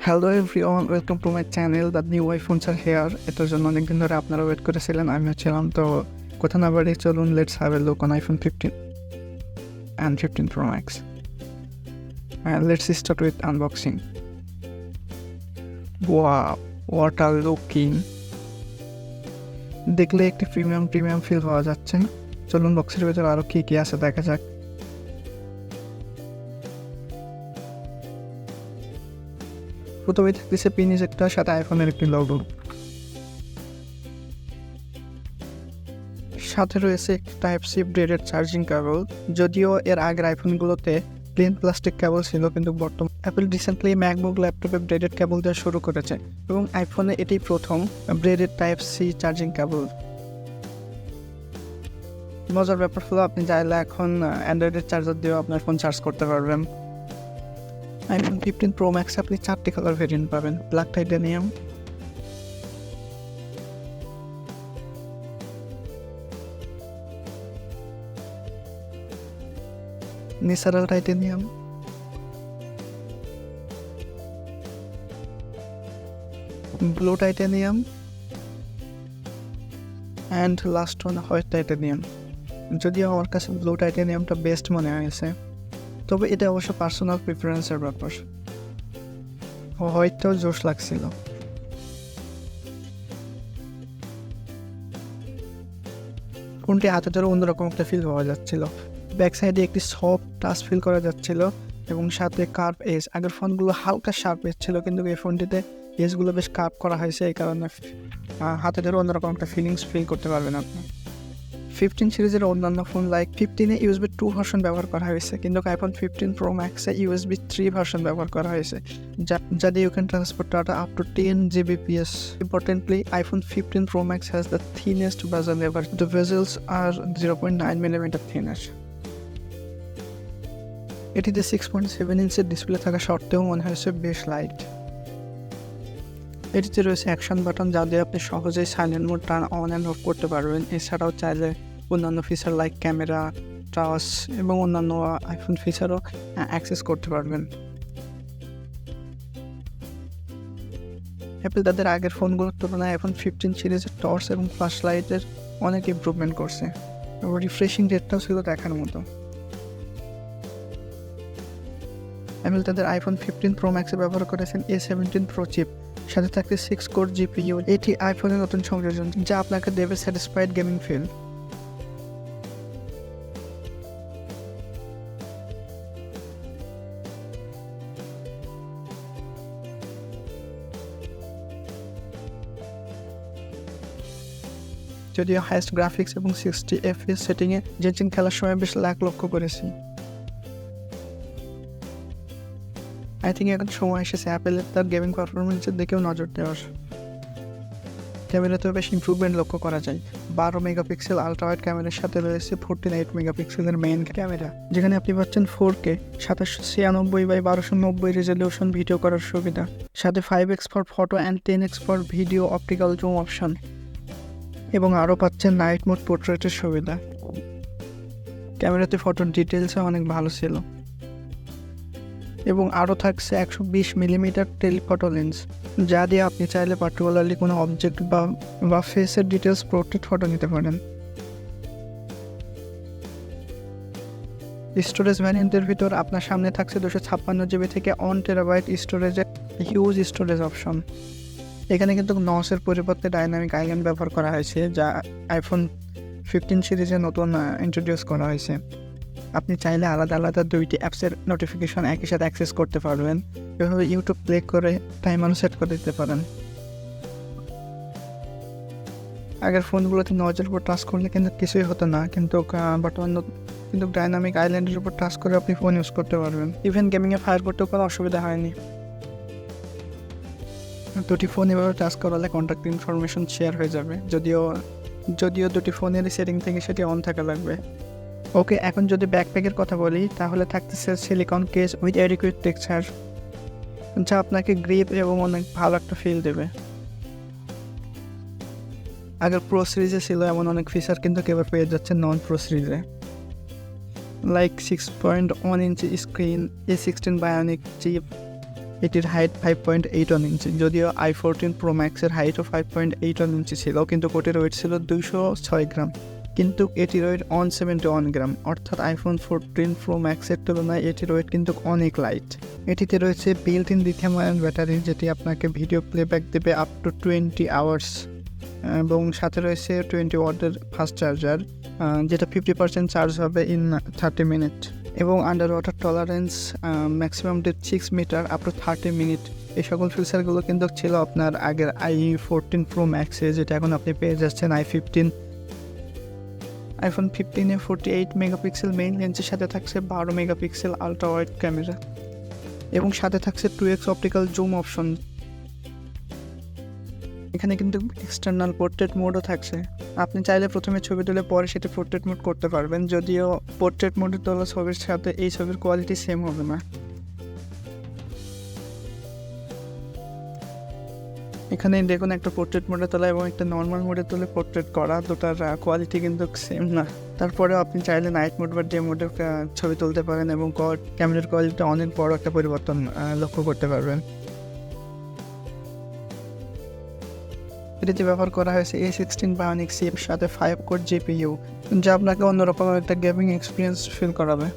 Hello everyone, welcome to my channel. The new iPhones are here. এটার জন্য অনেকদিন ধরে আপনারা ওয়েট করেছিলেন, আমিও ছিলাম। তো কথা না বাড়িয়ে চলুন, let's have a look on iPhone 15 and 15 Pro Max. And let's start with unboxing. Wow, what a looking! দেখলে একটি প্রিমিয়াম ফিল পাওয়া যাচ্ছে। চলুন বক্সের ভেতরে আরও কী কী আছে দেখা যাক। প্রথমে থাকতেছে পিন ইজেক্টর, সাথে আইফোনের একটি লোগো। সাথে রয়েছে type C braided charging cable. যদিও এর আগের আইফোনগুলোতে প্লেন প্লাস্টিক কেবল ছিল, কিন্তু বর্তমানে অ্যাপল রিসেন্টলি ম্যাকবুক ল্যাপটপে ব্রেডেড কেবল দেওয়া শুরু করেছে এবং আইফোনে এটাই প্রথম braided type C charging cable. মজার ব্যাপার হলো আপনি চাইলে এখন অ্যান্ড্রয়েডের চার্জার দিয়েও আপনার ফোন চার্জ করতে পারবেন। আইফোন 15 Pro Max আপনি 4টি কালার ভেরিয়েন্ট পাবেন: black titanium, natural titanium, blue titanium and last one white titanium. যদিও আমার কাছে ব্লু টাইটানিয়ামটা বেস্ট মনে হয়েছে, তবে এটা অবশ্য পার্সোনাল প্রিফারেন্সের ব্যাপার। হোয়াইটটাও জোশ লাগছিল। ফোনটি হাতে ধরে অন্যরকম একটা ফিল পাওয়া যাচ্ছিল। ব্যাক সাইডে একটি সফট টাচ ফিল করা যাচ্ছিল এবং সাথে কার্ভ এজ। আগের ফোনগুলো হালকা শার্প এজ ছিল, কিন্তু এই ফোনটিতে এজগুলো বেশ কার্ভ করা হয়েছে, এই কারণে হাতে ধরে অন্যরকম একটা ফিলিংস ফিল করতে পারবেন আপনি। 15 সিরিজের অন্যান্য ফোন লাইক 15-এ USB 2 ভার্সন ব্যবহার করা হয়েছে, কিন্তু আইফোন 15 Pro Max-এ USB 3 ভার্সন ব্যবহার করা হয়েছে, যা দিয়ে you can transport data up to 10 Gbps. Importantly, iPhone 15 Pro Max has the thinnest bezel ever. The bezels are 0.9 mm thinner. এটিতে 6.7 ইঞ্চের ডিসপ্লে থাকা সত্ত্বেও মনে হয়েছে বেশ লাইট। এটিতে রয়েছে অ্যাকশন বাটন, যা দিয়ে আপনি সহজেই silent mode turn on and of করতে পারবেন। এছাড়াও চাইলে অন্যান্য ফিচার লাইক ক্যামেরা, টাচ এবং অন্যান্য আইফোন ফিচারও অ্যাক্সেস করতে পারবেন। অ্যাপল তাদের আগের ফোনগুলোর তুলনায় এখন 15 সিরিজের টর্চ এবং ফ্ল্যাশ লাইটের অনেক ইমপ্রুভমেন্ট করছে এবং রিফ্রেশিং রেটটাও ছিল দেখার মতো। অ্যাপল তাদের আইফোন 15 Pro Max-এ ব্যবহার করেছেন A17 Pro চিপ, সাথে থাকছে 6 কোর GPU। এটি আইফোনের নতুন সংযোজন, যা আপনাকে দেবে স্যাটিসফাইড গেমিং ফিল। যদিও হাইস্ট গ্রাফিক্স এবং 60 FPS সেটিংয়ে জেনচিন খেলার সময় বেশ লক্ষ্য করেছি। আই থিঙ্ক এখন সময় এসেছে অ্যাপেলের তার গেমিং পারফরমেন্সের দিকেও নজর দেওয়ার। ক্যামেরাতেও বেশ ইমপ্রুভমেন্ট লক্ষ্য করা যায়। 12 মেগাপিক্সেল আলট্রা ওয়াইড ক্যামেরার সাথে রয়েছে 48 মেগাপিক্সেলের মেইন ক্যামেরা, যেখানে আপনি পাচ্ছেন 4K 796x1290 রেজলিউশন ভিডিও করার সুবিধা, সাথে 5x for photo and 10x for video optical zoom option, এবং আরও পাচ্ছেন নাইট মোড পোর্ট্রেটের সুবিধা। ক্যামেরাতে ফটোর ডিটেলসও অনেক ভালো ছিল এবং আরও থাকছে 120 মিলিমিটার টেলিফটো লেন্স, যা দিয়ে আপনি চাইলে পার্টিকুলারলি কোনো অবজেক্ট বা ফেসের ডিটেলস পোর্ট্রেট ফটো নিতে পারেন। স্টোরেজ ভ্যারিয়েন্টের ভিতর আপনার সামনে থাকছে 256 GB থেকে 1 TB স্টোরেজের হিউজ স্টোরেজ অপশন। এখানে কিন্তু নসের পরিবর্তে ডাইনামিক আইল্যান্ড ব্যবহার করা হয়েছে, যা আইফোন 15 সিরিজে নতুন ইন্ট্রোডিউস করা হয়েছে। আপনি চাইলে আলাদা 2টি অ্যাপসের নোটিফিকেশন একই সাথে অ্যাক্সেস করতে পারবেন। এভাবে ইউটিউব প্লে করে টাইমারও সেট করে দিতে পারেন। আগের ফোনগুলোতে নজের উপর টাচ করলে কিন্তু কিছুই হতো না, কিন্তু ডাইনামিক আইল্যান্ডের উপর টাচ করে আপনি ফোন ইউজ করতে পারবেন। ইভেন গেমিংয়ে ফায়ার করতেও কোনো অসুবিধা হয়নি। 2টি ফোন এভাবে টাচ করালে কন্ট্যাক্ট ইনফরমেশন শেয়ার হয়ে যাবে, যদিও 2টি ফোনেরই সেটিং থেকে সেটি অন থাকা লাগবে। ওকে, এখন যদি ব্যাকপ্যাকের কথা বলি, তাহলে থাকতেছে silicone case with adequate texture, যা আপনাকে গ্রিপ এবং অনেক ভালো একটা ফিল দেবে। আগের প্রো সিরিজে ছিল এমন অনেক ফিচার, কিন্তু এবার পেয়ে যাচ্ছে নন প্রো সিরিজে, লাইক 6.1 ইঞ্চি স্ক্রিন, A16 বায়োনিক চিপ, এটির হাইট 5.81 ইঞ্চি। যদিও i14 Pro Max-এর হাইটও 5.81 ইঞ্চি ছিল, কিন্তু কোটির ওয়েট ছিল 206 গ্রাম, কিন্তু এটির ওয়েট 171 গ্রাম, অর্থাৎ iPhone 14 Pro Max-এর তুলনায় এটির ওয়েট কিন্তু অনেক লাইট। এটিতে রয়েছে built in lithium ion battery, যেটি আপনাকে ভিডিও প্লেব্যাক দেবে আপ টু 20 আওয়ার্স, এবং সাথে রয়েছে 20 ওয়াটের ফাস্ট চার্জার, যেটা 50% চার্জ হবে ইন 30 মিনিট, এবং under water tolerance maximum depth 6 meter up to 30 minute. এই সকল ফিচারগুলো কিন্তু ছিল আপনার আগের i14 Pro Max-এ, যেটা এখন আপনি পেয়ে যাচ্ছেন iPhone 15-এ 48 মেগাপিক্সেল মেইন লেন্সের সাথে থাকছে 12 মেগাপিক্সেল আলট্রা ওয়াইড ক্যামেরা, এবং সাথে থাকছে 2x অপটিক্যাল জুম অপশন। এখানে কিন্তু এক্সটার্নাল পোর্ট্রেট মোডও থাকছে, আপনি চাইলে প্রথমে ছবি তুলে পরে সেটা পোর্ট্রেট মোড করতে পারবেন, যদিও পোর্ট্রেট মোডে তোলা ছবির সাথে এই ছবির কোয়ালিটি সেম হবে না। এখানে দেখুন একটা পোর্ট্রেট মোডে তোলা এবং একটা নর্মাল মোডে তুলে পোর্ট্রেট করা, দুটার কোয়ালিটি কিন্তু সেম না। তারপরেও আপনি চাইলে নাইট মোড বা ডে মোডে ছবি তুলতে পারেন এবং ক্যামেরার কোয়ালিটিতে অনেক বড় একটা পরিবর্তন লক্ষ্য করতে পারবেন। এটিতে ব্যবহার করা হয়েছে A16 Bionic chip সাথে 5 কোর GPU, যা আপনাকে অন্যরকম একটা গেমিং এক্সপিরিয়েন্স ফিল করাবে।